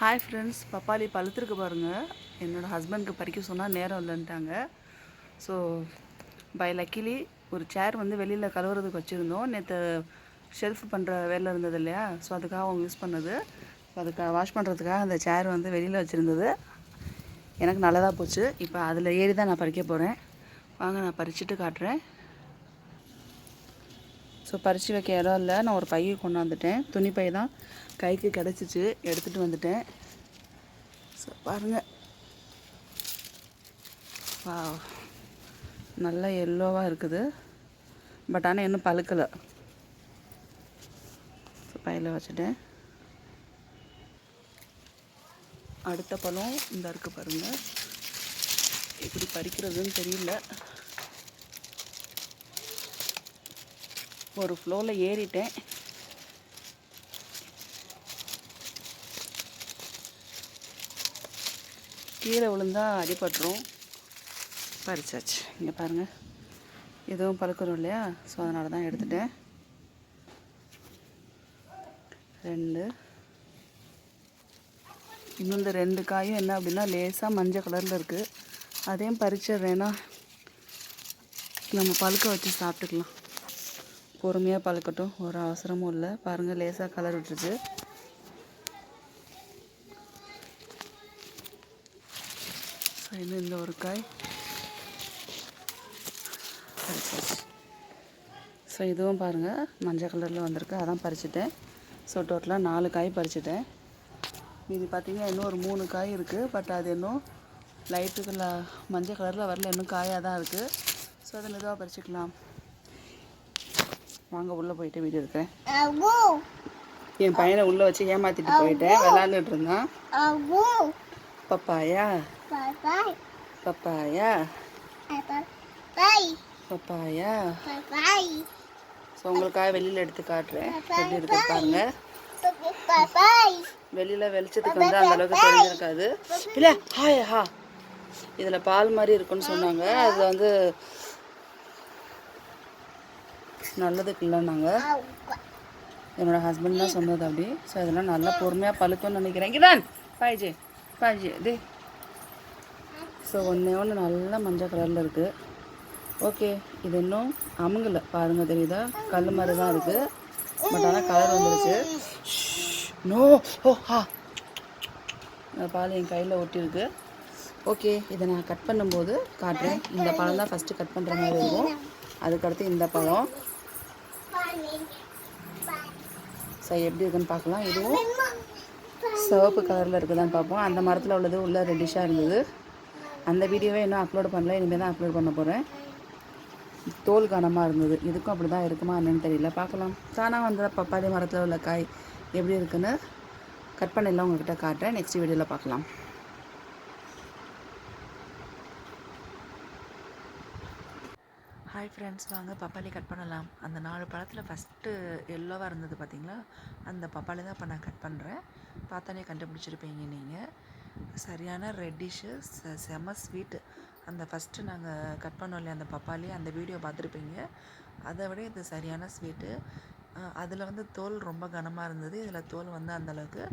Hi friends, பப்பாளி பழுத்திருக்கு பாருங்கள். என்னோடய ஹஸ்பண்ட்க்கு பறிக்க சொன்னால் நேரம் இல்லைன்ட்டாங்க. ஸோ பை லக்கிலி ஒரு சேர் வந்து வெளியில் கழுவுறதுக்கு வச்சுருந்தோம். நேற்று ஷெல்ஃப் பண்ணுற வேலை இருந்தது இல்லையா, ஸோ அதுக்காக அவங்க யூஸ் பண்ணது. அதுக்காக வாஷ் பண்ணுறதுக்காக அந்த சேர் வந்து வெளியில் வச்சுருந்தது. எனக்கு நல்லதாக போச்சு. இப்போ அதில் ஏறி தான் நான் பறிக்க போகிறேன். வாங்க நான் பறிச்சுட்டு காட்டுறேன். ஸோ பறித்து வைக்க இடம் இல்லை, நான் ஒரு பையை கொண்டாந்துட்டேன். துணி பை தான் கைக்கு கிடச்சிச்சு, எடுத்துகிட்டு வந்துட்டேன். ஸோ பாருங்கள், வா நல்லா எல்லோவாக இருக்குது. பட் ஆனால் இன்னும் பழுக்கலை. ஸோ பையில் வச்சுட்டேன். அடுத்த பழம் இந்த இருக்குது பாருங்கள். எப்படி பறிக்கிறதுன்னு தெரியல. ஒரு ஃப்ளோவில் ஏறிட்டேன். கீழே விழுந்தால் அடிபட்டுரும். பறிச்சாச்சு. இங்கே பாருங்கள், எதுவும் பழுக்கணும் இல்லையா, ஸோ அதனால தான் எடுத்துட்டேன். 2 இன்னும் இந்த 2 காயும் என்ன அப்படின்னா லேசாக மஞ்சள் கலரில் இருக்குது. அதையும் பறிச்சிடுறேன்னா நம்ம பழுக்க வச்சு சாப்பிட்டுக்கலாம். பொறுமையாக பழுக்கட்டும், ஒரு அவசரமும் இல்லை. பாருங்கள், லேசாக கலர் விட்டுருச்சு. ஸோ இன்னும் இந்த ஒரு காய் பறிச்சாச்சு. ஸோ இதுவும் பாருங்கள் மஞ்சள் கலரில் வந்திருக்கு, அதான் பறிச்சிட்டேன். ஸோ டோட்டலாக 4 காய் பறிச்சிட்டேன். மீதி பார்த்திங்கன்னா இன்னும் ஒரு 3 காய் இருக்குது. பட் அது இன்னும் லைட்டுக்குள்ள மஞ்சள் கலரில் வரல, இன்னும் காயாக தான் இருக்குது. ஸோ அதை மெதுவாக பறிச்சிக்கலாம். வாங்க உள்ளே போயிட்டு வீடியோ எடுக்கிறேன். என் பையனை உள்ளே வச்சு ஏமாற்றிட்டு போயிட்டேன். விளாண்டுட்டு இருந்தான். Papaya papaya papaya. ஸோ உங்களுக்காக வெளியில் எடுத்து காட்டுறேன், எப்படி இருக்கு பாருங்க. வெளியில் வெளிச்சத்துக்கு வந்து அந்த அளவுக்கு தெரிஞ்சிருக்காது. இல்லை ஹா இதில் பால் மாதிரி இருக்குன்னு சொன்னாங்க. அது வந்து நல்லதுக்கு இல்லைன்னாங்க. என்னோடய ஹஸ்பண்ட் தான் சொன்னது அப்படி. ஸோ இதெல்லாம் நல்லா பொறுமையாக பழுக்கும்னு நினைக்கிறேன். இங்கேதான் பாய்ஜி டே. ஸோ ஒன்று நல்லா மஞ்சள் கலரில் இருக்குது. ஓகே, இது இன்னும் அமுங்கலை பாருங்கள், தெரியுதா? கல் மாதிரி தான் இருக்குது. பட் ஆனால் கலர் வந்துடுச்சு. நோ பால் என் கையில் ஒட்டியிருக்கு. ஓகே, இதை நான் கட் பண்ணும்போது காட்டுறேன். இந்த பழம் தான் ஃபஸ்ட்டு கட் பண்ணுற மாதிரி இருக்கும். அதுக்கடுத்து இந்த பழம். ஸோ எப்படி இருக்குன்னு பார்க்கலாம். இதுவும் சிவப்பு கலரில் இருக்குதான்னு பார்ப்போம். அந்த மரத்தில் உள்ளது உள்ள ரெட்டிஷாக இருந்தது. அந்த வீடியோவே இன்னும் அப்லோட் பண்ணல, இனிமேல் தான் அப்லோட் பண்ண போகிறேன். தோல் கனமாக இருந்தது. இதுக்கும் அப்படி தான் இருக்குமா என்னன்னு தெரியல, பார்க்கலாம். தானாக வந்த பப்பாளி மரத்தில் உள்ள காய் எப்படி இருக்குன்னு கட் பண்ணிடலாம், உங்கள்கிட்ட காட்டுறேன். நெக்ஸ்ட் வீடியோவில் பார்க்கலாம். ஹாய் ஃப்ரெண்ட்ஸ், வாங்க பப்பாளி கட் பண்ணலாம். அந்த 4 பழத்தில் ஃபஸ்ட்டு எல்லோவாக இருந்தது பார்த்தீங்களா, அந்த பப்பாளி தான் இப்போ நான் கட் பண்ணுறேன். பார்த்தாலே கண்டுபிடிச்சிருப்பீங்க நீங்கள். சரியான ரெட்டிஷு, செம ஸ்வீட்டு. அந்த ஃபஸ்ட்டு நாங்கள் கட் பண்ணோம் இல்லையா அந்த பப்பாளி, அந்த வீடியோ பார்த்துருப்பீங்க. அதை விட இது சரியான ஸ்வீட்டு. அதில் வந்து தோல் ரொம்ப கனமாக இருந்தது. இதில் தோல் வந்து அந்தளவுக்கு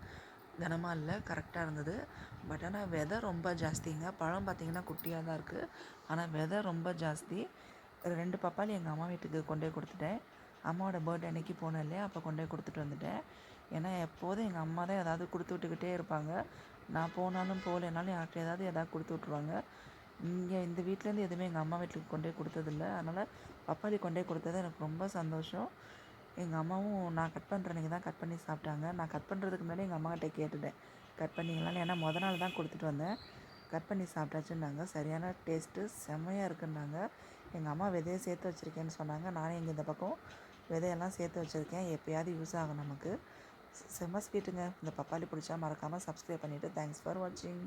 கனமாக இல்லை, கரெக்டாக இருந்தது. பட் ஆனால் விதை ரொம்ப ஜாஸ்திங்க. பழம் பார்த்திங்கன்னா குட்டியாக தான் இருக்குது, ஆனால் விதை ரொம்ப ஜாஸ்தி. 2 பப்பாளி எங்கள் அம்மா வீட்டுக்கு கொண்டு போய் கொடுத்துட்டேன். அம்மாவோட பர்த்டே அன்றைக்கி போனேன் இல்லையா, அப்போ கொண்டு போய் கொடுத்துட்டு வந்துட்டேன். ஏன்னா எப்போதும் எங்கள் அம்மா தான் ஏதாவது கொடுத்து விட்டுக்கிட்டே இருப்பாங்க. நான் போனாலும் போகலைனாலும் யார்கிட்ட ஏதாவது கொடுத்து விட்ருவாங்க. இங்கே இந்த வீட்டிலேருந்து எதுவுமே எங்கள் அம்மா வீட்டுக்கு கொண்டு போய் கொடுத்ததில்ல. அதனால் பப்பாளி கொண்டு போய் கொடுத்தது எனக்கு ரொம்ப சந்தோஷம். எங்கள் அம்மாவும் நான் கட் பண்ணுறன்னைக்கு தான் கட் பண்ணி சாப்பிட்டாங்க. நான் கட் பண்ணுறதுக்கு முன்னாடி எங்கள் அம்மாக்கிட்ட கேட்டுட்டேன், கட் பண்ணிங்களான்னு. ஏன்னா நாள் தான் கொடுத்துட்டு வந்தேன். கட் பண்ணி சாப்பிட்டாச்சுன்னாங்க. சரியான டேஸ்ட்டு, செம்மையாக இருக்குன்னாங்க. எங்கள் அம்மா விதையை சேர்த்து வச்சுருக்கேன்னு சொன்னாங்க. நானே இங்கே இந்த பக்கம் விதையெல்லாம் சேர்த்து வச்சுருக்கேன், எப்போயாவது யூஸ் ஆகும் நமக்கு. செம்ம ஸ்வீட்டுங்க. இந்த பப்பாளி பிடிச்சா மறக்காமல் சப்ஸ்கிரைப் பண்ணிவிட்டு தேங்க்ஸ் ஃபார் வாட்சிங்.